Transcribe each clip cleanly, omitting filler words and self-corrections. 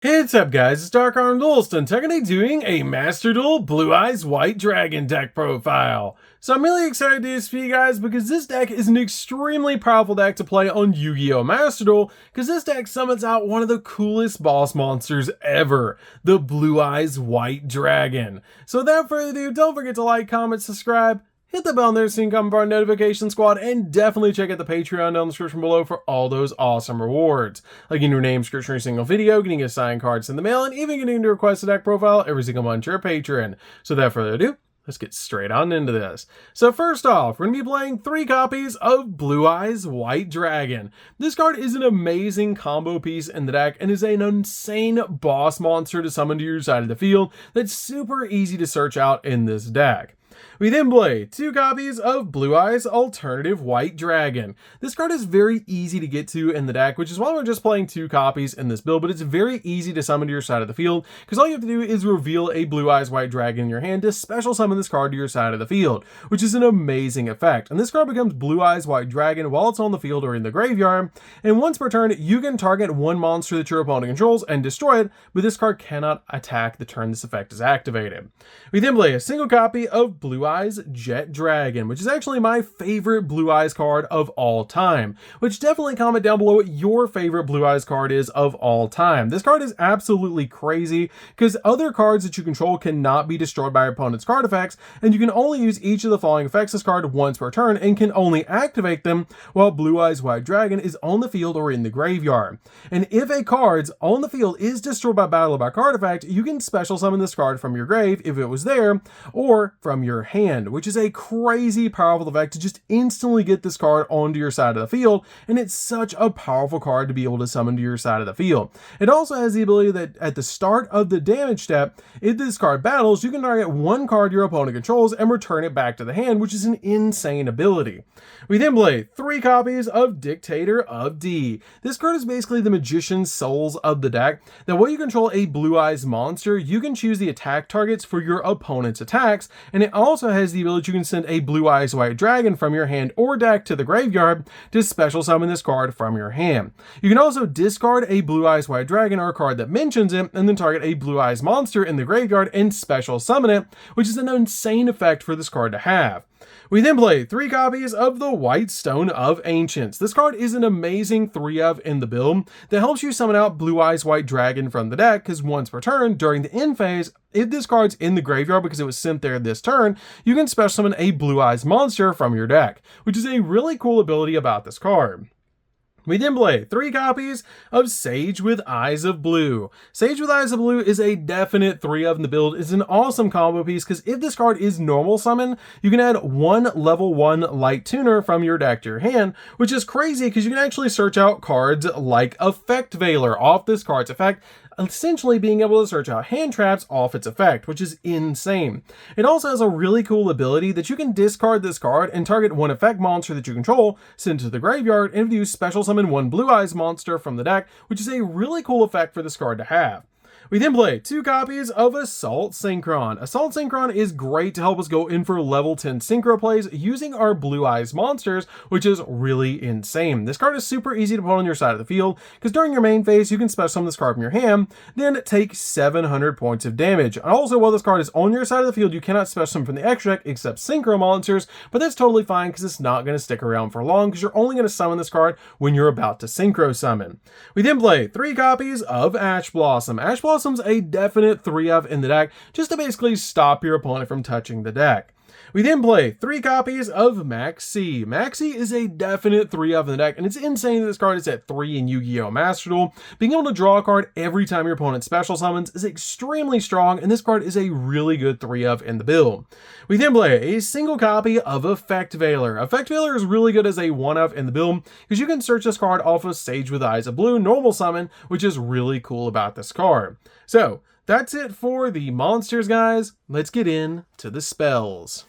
Hey, what's up guys, it's DarkArmedDuelist and today doing a Master Duel Blue Eyes White Dragon deck profile. So I'm really excited to do this for you guys because this deck is an extremely powerful deck to play on Yu-Gi-Oh! Master Duel because this deck summons out one of the coolest boss monsters ever, the Blue Eyes White Dragon. So without further ado, don't forget to like, comment, subscribe, hit the bell there so you can come from our notification squad, and definitely check out the Patreon down in the description below for all those awesome rewards. Like getting your name scratched in every single video, getting assigned cards in the mail, and even getting to request a deck profile every single month to your Patreon. So without further ado, let's get straight on into this. So first off, we're going to be playing 3 copies of Blue Eyes White Dragon. This card is an amazing combo piece in the deck and is an insane boss monster to summon to your side of the field that's super easy to search out in this deck. We then play 2 copies of Blue Eyes Alternative White Dragon. This card is very easy to get to in the deck, which is why we're just playing 2 copies in this build, but it's very easy to summon to your side of the field, because all you have to do is reveal a Blue Eyes White Dragon in your hand to special summon this card to your side of the field, which is an amazing effect. And this card becomes Blue Eyes White Dragon while it's on the field or in the graveyard, and once per turn, you can target one monster that your opponent controls and destroy it, but this card cannot attack the turn this effect is activated. We then play a single copy of Blue Eyes Jet Dragon, which is actually my favorite Blue Eyes card of all time, which definitely comment down below what your favorite Blue Eyes card is of all time. This card is absolutely crazy because other cards that you control cannot be destroyed by your opponent's card effects, and you can only use each of the following effects this card once per turn and can only activate them while Blue Eyes White Dragon is on the field or in the graveyard. And if a card's on the field is destroyed by battle or by card effect, you can special summon this card from your grave if it was there, or from your hand, which is a crazy powerful effect to just instantly get this card onto your side of the field, and it's such a powerful card to be able to summon to your side of the field. It also has the ability that at the start of the damage step, if this card battles, you can target one card your opponent controls and return it back to the hand, which is an insane ability. We then play 3 copies of Dictator of D. This card is basically the Magician's Souls of the deck, that while you control a Blue Eyes monster, you can choose the attack targets for your opponent's attacks, and it also has the ability you can send a Blue Eyes White Dragon from your hand or deck to the graveyard to special summon this card from your hand. You can also discard a Blue Eyes White Dragon or a card that mentions it, and then target a Blue Eyes monster in the graveyard and special summon it, which is an insane effect for this card to have. We then play 3 copies of the White Stone of Ancients. This card is an amazing 3-of in the build that helps you summon out Blue Eyes White Dragon from the deck, because once per turn during the end phase, if this card's in the graveyard because it was sent there this turn, you can special summon a Blue Eyes monster from your deck, which is a really cool ability about this card. We then play 3 copies of Sage with Eyes of Blue. Sage with Eyes of Blue is a definite 3-of in the build. It's an awesome combo piece because if this card is normal summon, you can add 1 level 1 Light Tuner from your deck to your hand, which is crazy because you can actually search out cards like Effect Veiler off this card's effect, essentially being able to search out hand traps off its effect, which is insane. It also has a really cool ability that you can discard this card and target one effect monster that you control, send to the graveyard, and you special summon one Blue Eyes monster from the deck, which is a really cool effect for this card to have. We then play 2 copies of Assault Synchron. Assault Synchron is great to help us go in for level 10 synchro plays using our Blue Eyes monsters, which is really insane. This card is super easy to put on your side of the field, because during your main phase, you can special summon this card from your hand, then take 700 points of damage. Also, while this card is on your side of the field, you cannot special summon from the extra deck except synchro monsters, but that's totally fine because it's not going to stick around for long, because you're only going to summon this card when you're about to synchro summon. We then play 3 copies of Ash Blossom. Ash Blossom's a definite 3-of in the deck, just to basically stop your opponent from touching the deck. We then play 3 copies of Maxi. Maxi is a definite 3-of in the deck, and it's insane that this card is at 3 in Yu-Gi-Oh! Master Duel. Being able to draw a card every time your opponent special summons is extremely strong, and this card is a really good 3-of in the build. We then play a single copy of Effect Veiler. Effect Veiler is really good as a 1-of in the build, because you can search this card off of Sage with Eyes of Blue normal summon, which is really cool about this card. So, that's it for the monsters, guys. Let's get into the spells.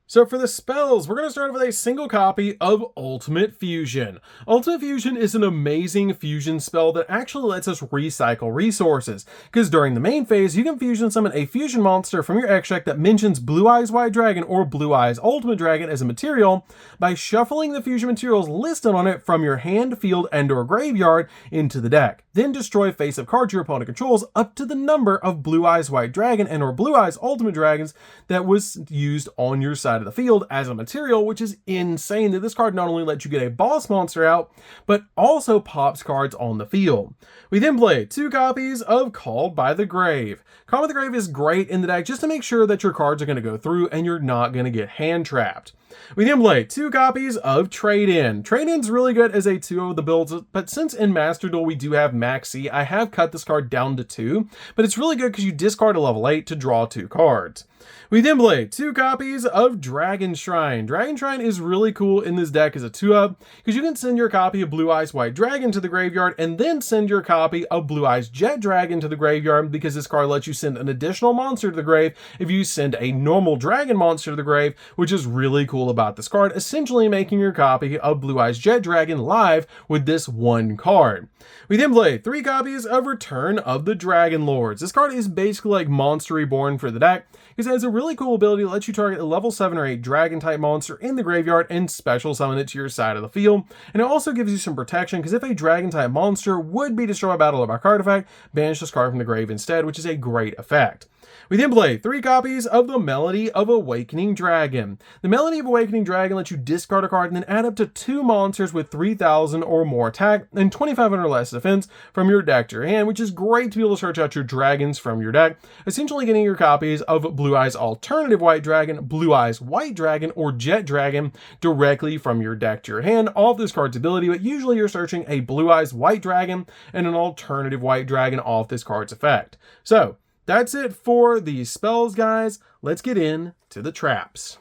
So for the spells, we're going to start with a single copy of Ultimate Fusion. Ultimate Fusion is an amazing fusion spell that actually lets us recycle resources, because during the main phase, you can fusion summon a fusion monster from your extract that mentions Blue Eyes White Dragon or Blue Eyes Ultimate Dragon as a material by shuffling the fusion materials listed on it from your hand, field, and or graveyard into the deck. Then destroy face of cards your opponent controls up to the number of Blue Eyes White Dragon and or Blue Eyes Ultimate Dragons that was used on your side of the field as a material, which is insane that this card not only lets you get a boss monster out, but also pops cards on the field. We then play 2 copies of Called by the Grave. Called by the Grave is great in the deck just to make sure that your cards are going to go through and you're not going to get hand trapped. We then play 2 copies of Trade-In. Trade-In's really good as a 2 of the builds, but since in Master Duel we do have Maxi, I have cut this card down to 2, but it's really good because you discard a level 8 to draw 2 cards. We then play 2 copies of Dragon Shrine. Dragon Shrine is really cool in this deck as a 2-up, because you can send your copy of Blue Eyes White Dragon to the graveyard and then send your copy of Blue Eyes Jet Dragon to the graveyard, because this card lets you send an additional monster to the grave if you send a normal dragon monster to the grave, which is really cool about this card, essentially making your copy of Blue Eyes Jet Dragon live with this 1 card. We then play 3 copies of Return of the Dragon Lords. This card is basically like Monster Reborn for the deck, because it has a really cool ability that lets you target a level 7 or 8 dragon type monster in the graveyard and special summon it to your side of the field. And it also gives you some protection, because if a dragon type monster would be destroyed by battle or by card effect, banish this card from the grave instead, which is a great effect. We then play 3 copies of the Meli of Awakening Dragon. The Meli of Awakening Dragon lets you discard a card and then add up to 2 monsters with 3,000 or more attack and 2,500 or less defense from your deck to your hand, which is great to be able to search out your dragons from your deck, essentially getting your copies of Blue Eyes Alternative White Dragon, Blue Eyes White Dragon, or Jet Dragon directly from your deck to your hand off this card's ability, but usually you're searching a Blue Eyes White Dragon and an Alternative White Dragon off this card's effect. So, that's it for the spells, guys. Let's get into the traps.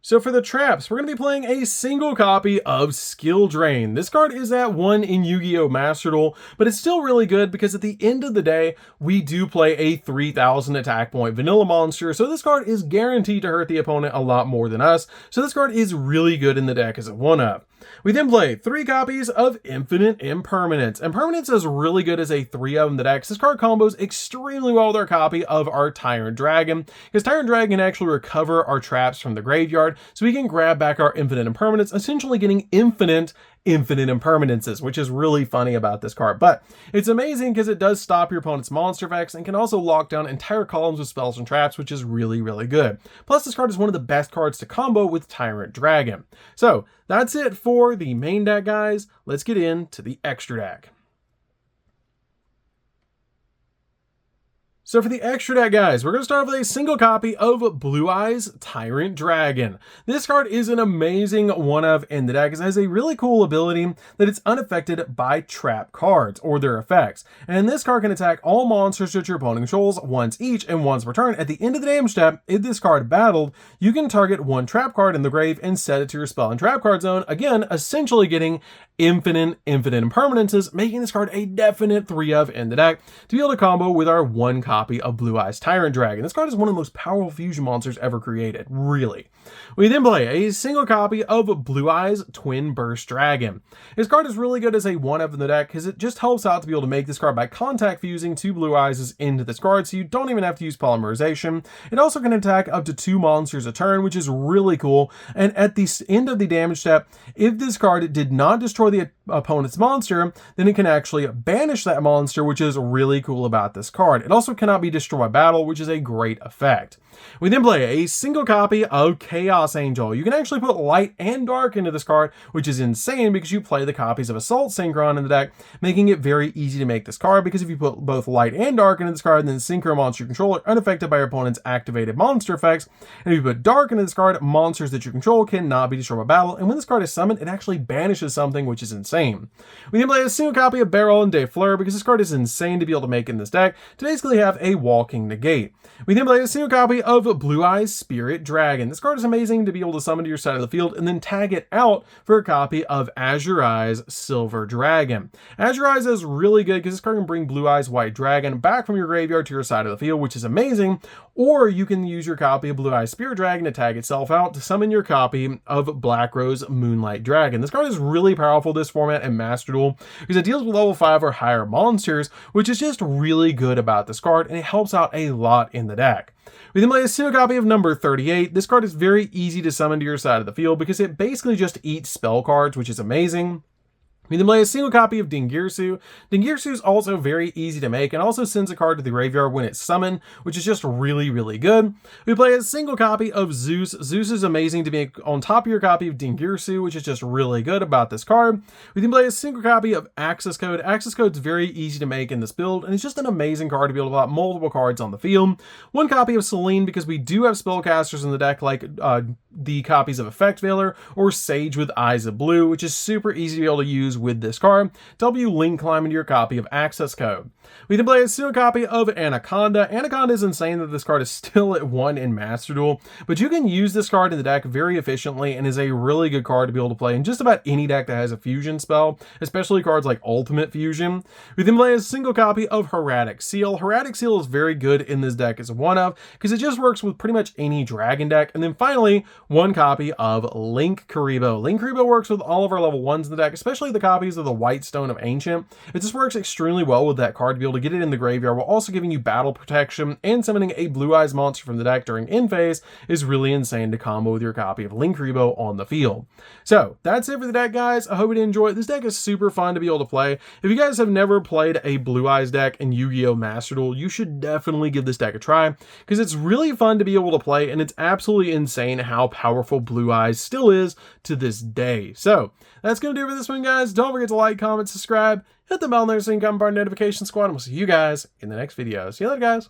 So for the traps, we're going to be playing a single copy of Skill Drain. This card is at 1 in Yu-Gi-Oh! Master Duel, but it's still really good because at the end of the day, we do play a 3,000 attack point vanilla monster, so this card is guaranteed to hurt the opponent a lot more than us, so this card is really good in the deck as a 1-up. We then play 3 copies of Infinite Impermanence. Impermanence is really good as a 3-of in the deck. This card combos extremely well with our copy of our Tyrant Dragon, because Tyrant Dragon can actually recover our traps from the graveyard, so we can grab back our Infinite Impermanence, essentially getting infinite impermanences, which is really funny about this card. But it's amazing because it does stop your opponent's monster effects and can also lock down entire columns with spells and traps, which is really, really good. Plus, this card is one of the best cards to combo with Tyrant Dragon. So that's it for the main deck, guys. Let's get into the extra deck. So for the extra deck, guys, we're going to start with a single copy of Blue Eyes Tyrant Dragon. This card is an amazing 1-of in the deck. It has a really cool ability that it's unaffected by trap cards or their effects. And this card can attack all monsters that your opponent controls once each and once per turn. At the end of the damage step, if this card battled, you can target 1 trap card in the grave and set it to your spell and trap card zone, again, essentially getting infinite impermanences, making this card a definite 3-of in the deck to be able to combo with our 1 copy of Blue Eyes Tyrant Dragon. This card is one of the most powerful fusion monsters ever created, really. We then play a single copy of Blue Eyes Twin Burst Dragon. This card is really good as a 1-of in the deck because it just helps out to be able to make this card by contact fusing 2 Blue Eyes into this card, so you don't even have to use polymerization. It also can attack up to 2 monsters a turn, which is really cool. And at the end of the damage step, if this card did not destroy the opponent's monster, then it can actually banish that monster, which is really cool about this card. It also cannot be destroyed by battle, which is a great effect. We then play a single copy of Chaos Angel. You can actually put light and dark into this card, which is insane because you play the copies of Assault Synchron in the deck, making it very easy to make this card, because if you put both light and dark into this card, then Synchro monster you control are unaffected by your opponent's activated monster effects. And if you put dark into this card, monsters that you control cannot be destroyed by battle. And when this card is summoned, it actually banishes something which is insane. We then play a single copy of Barrel and Defleur because this card is insane to be able to make in this deck, to basically have a walking negate. We then play a single copy of Blue Eyes Spirit Dragon. This card is amazing to be able to summon to your side of the field and then tag it out for a copy of Azure Eyes Silver Dragon. Azure Eyes is really good because this card can bring Blue Eyes White Dragon back from your graveyard to your side of the field, which is amazing. Or you can use your copy of Blue Eyes Spirit Dragon to tag itself out to summon your copy of Black Rose Moonlight Dragon. This card is really powerful this format in Master Duel because it deals with level 5 or higher monsters, which is just really good about this card, and it helps out a lot in the deck. We then play a single copy of number 38. This card is very easy to summon to your side of the field because it basically just eats spell cards, which is amazing. We then play a single copy of Dingirsu. Dingirsu is also very easy to make and also sends a card to the graveyard when it's summoned, which is just really, really good. We play a single copy of Zeus. Zeus is amazing to make on top of your copy of Dingirsu, which is just really good about this card. We then play a single copy of Access Code. Access Code is very easy to make in this build, and it's just an amazing card to be able to put multiple cards on the field. One copy of Selene because we do have spellcasters in the deck like the copies of Effect Veiler or Sage with Eyes of Blue, which is super easy to be able to use with this card to help you link climb into your copy of Access Code. We then play a single copy of Anaconda. Anaconda is insane that this card is still at 1 in Master Duel, but you can use this card in the deck very efficiently and is a really good card to be able to play in just about any deck that has a fusion spell, especially cards like Ultimate Fusion. We then play a single copy of Hieratic Seal. Hieratic Seal is very good in this deck as a one-of because it just works with pretty much any dragon deck. And then finally, one copy of Link Karibo. Link Karibo works with all of our level 1s in the deck, especially the copies of the White Stone of Ancient. It just works extremely well with that card to be able to get it in the graveyard while also giving you battle protection, and summoning a Blue Eyes monster from the deck during end phase is really insane to combo with your copy of Link Karibo on the field. So that's it for the deck, guys. I hope you did enjoy it. This deck is super fun to be able to play. If you guys have never played a Blue Eyes deck in Yu-Gi-Oh! Master Duel, you should definitely give this deck a try because it's really fun to be able to play, and it's absolutely insane how powerful Blue Eyes still is to this day. So that's going to do it for this one, guys. Don't forget to like, comment, subscribe, hit the bell there so you can become part of the notification squad, and we'll see you guys in the next video. See you later, guys.